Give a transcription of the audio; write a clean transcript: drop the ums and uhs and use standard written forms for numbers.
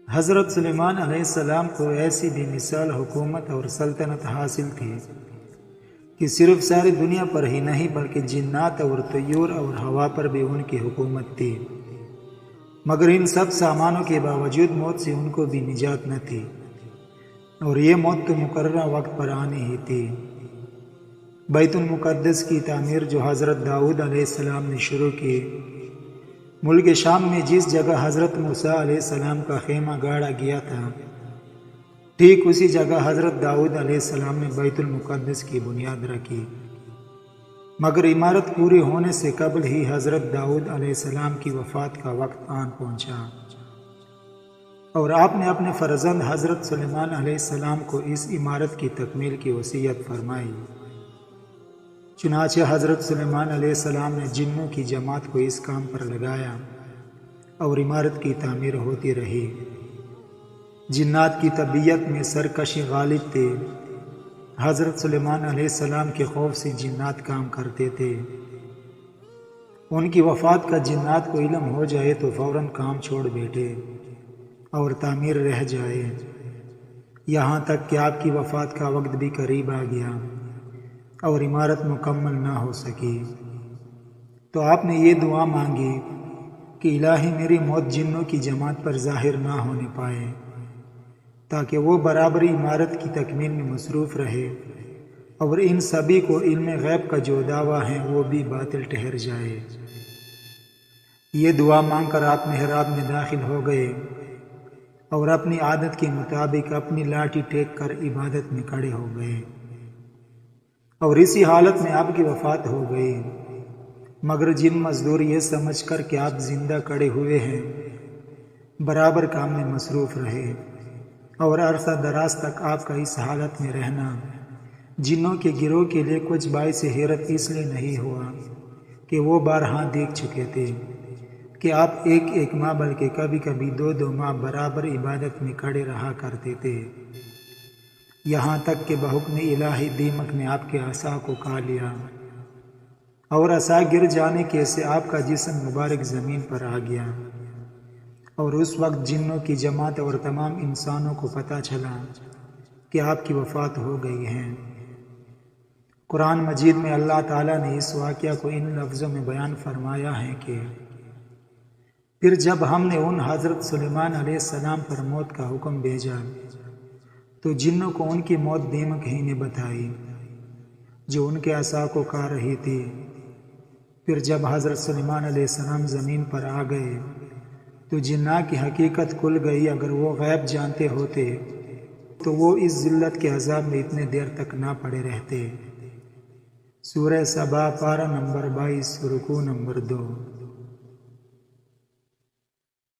حضرت سلیمان علیہ السلام کو ایسی بے مثال حکومت اور سلطنت حاصل تھی کہ صرف ساری دنیا پر ہی نہیں بلکہ جنات اور طیور اور ہوا پر بھی ان کی حکومت تھی، مگر ان سب سامانوں کے باوجود موت سے ان کو بھی نجات نہ تھی، اور یہ موت تو مقررہ وقت پر آنی ہی تھی۔ بیت المقدس کی تعمیر جو حضرت داؤد علیہ السلام نے شروع کی، ملک شام میں جس جگہ حضرت موسیٰ علیہ السلام کا خیمہ گاڑا گیا تھا، ٹھیک اسی جگہ حضرت داؤد علیہ السلام نے بیت المقدس کی بنیاد رکھی، مگر عمارت پوری ہونے سے قبل ہی حضرت داؤد علیہ السلام کی وفات کا وقت آن پہنچا، اور آپ نے اپنے فرزند حضرت سلیمان علیہ السلام کو اس عمارت کی تکمیل کی وصیت فرمائی۔ چنانچہ حضرت سلیمان علیہ السلام نے جنوں کی جماعت کو اس کام پر لگایا اور عمارت کی تعمیر ہوتی رہی۔ جنات کی طبیعت میں سرکشی غالب تھی۔ حضرت سلیمان علیہ السلام کے خوف سے جنات کام کرتے تھے۔ ان کی وفات کا جنات کو علم ہو جائے تو فوراً کام چھوڑ بیٹھے اور تعمیر رہ جائے، یہاں تک کہ آپ کی وفات کا وقت بھی قریب آ گیا اور عمارت مکمل نہ ہو سکی، تو آپ نے یہ دعا مانگی کہ الہی میری موت جنوں کی جماعت پر ظاہر نہ ہونے پائے، تاکہ وہ برابری عمارت کی تکمیل میں مصروف رہے اور ان سبھی کو علم غیب کا جو دعویٰ ہے وہ بھی باطل ٹھہر جائے۔ یہ دعا مانگ کر آپ محراب میں داخل ہو گئے اور اپنی عادت کے مطابق اپنی لاٹھی ٹیک کر عبادت میں کھڑے ہو گئے، اور اسی حالت میں آپ کی وفات ہو گئی، مگر جن مزدور یہ سمجھ کر کہ آپ زندہ کھڑے ہوئے ہیں برابر کام میں مصروف رہے، اور عرصہ دراز تک آپ کا اس حالت میں رہنا جنوں کے گروہ کے لیے کچھ باعث حیرت اس لیے نہیں ہوا کہ وہ بارہا دیکھ چکے تھے کہ آپ ایک ماہ بلکہ کبھی کبھی دو ماہ برابر عبادت میں کھڑے رہا کرتے تھے، یہاں تک کہ بحکم الہی دیمک نے آپ کے عصا کو کھا لیا اور عصا گر جانے کے سے آپ کا جسم مبارک زمین پر آ گیا، اور اس وقت جنوں کی جماعت اور تمام انسانوں کو پتہ چلا کہ آپ کی وفات ہو گئی ہے۔ قرآن مجید میں اللہ تعالیٰ نے اس واقعہ کو ان لفظوں میں بیان فرمایا ہے کہ پھر جب ہم نے ان حضرت سلیمان علیہ السلام پر موت کا حکم بھیجا تو جنوں کو ان کی موت دیمک ہی نے بتائی جو ان کے عصا کو کھا رہی تھی۔ پھر جب حضرت سلیمان علیہ السلام زمین پر آ گئے تو جنات کی حقیقت کھل گئی۔ اگر وہ غیب جانتے ہوتے تو وہ اس ذلت کے عذاب میں اتنے دیر تک نہ پڑے رہتے۔ سورہ سبا پارہ نمبر 22 رکوع نمبر 2۔